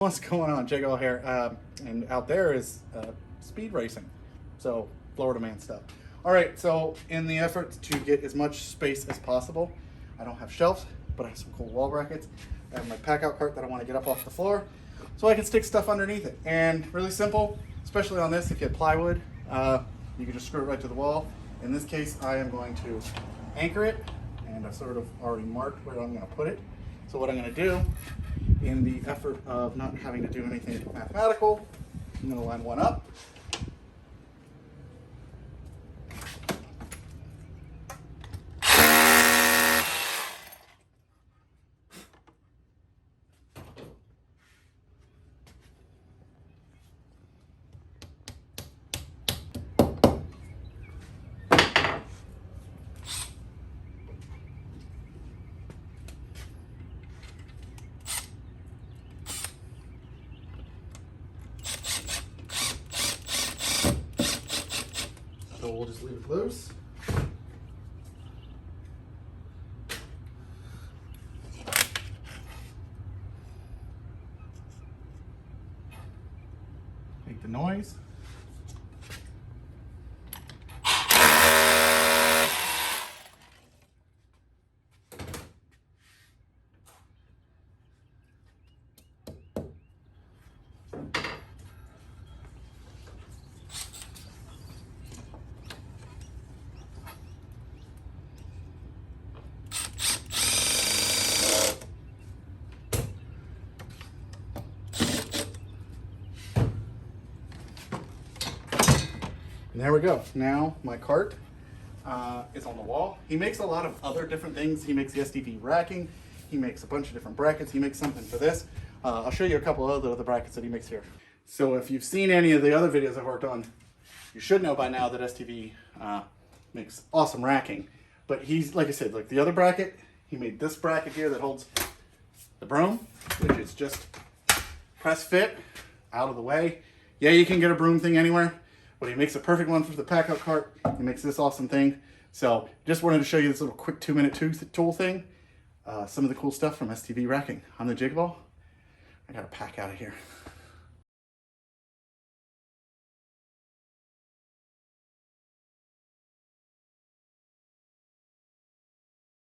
What's going on? JakeOfALL here, and out there is speed racing, so Florida man stuff. All right, so in the effort to get as much space as possible, I don't have shelves, but I have some cool wall brackets. I have my packout cart that I want to get up off the floor so I can stick stuff underneath it. And really simple, especially on this, if you have plywood, you can just screw it right to the wall. In this case, I am going to anchor it, and I've sort of already marked where I'm going to put it. So what I'm going to do, in the effort of not having to do anything mathematical, I'm going to line one up. So we'll just leave it loose. Make the noise. And there we go. Now my cart is on the wall. He makes a lot of other different things. He makes the STV Racking. He makes a bunch of different brackets. He makes something for this. I'll show you a couple of other brackets that he makes here. So if you've seen any of the other videos I've worked on, you should know by now that STV makes awesome racking. But he's, like I said, like the other bracket, he made this bracket here that holds the broom, which is just press fit out of the way. Yeah, you can get a broom thing anywhere, but he makes a perfect one for the packout cart. He makes this awesome thing. So just wanted to show you this little quick 2-minute tool thing. Some of the cool stuff from STV Racking. I'm the JakeOfALL. I got to pack out of here.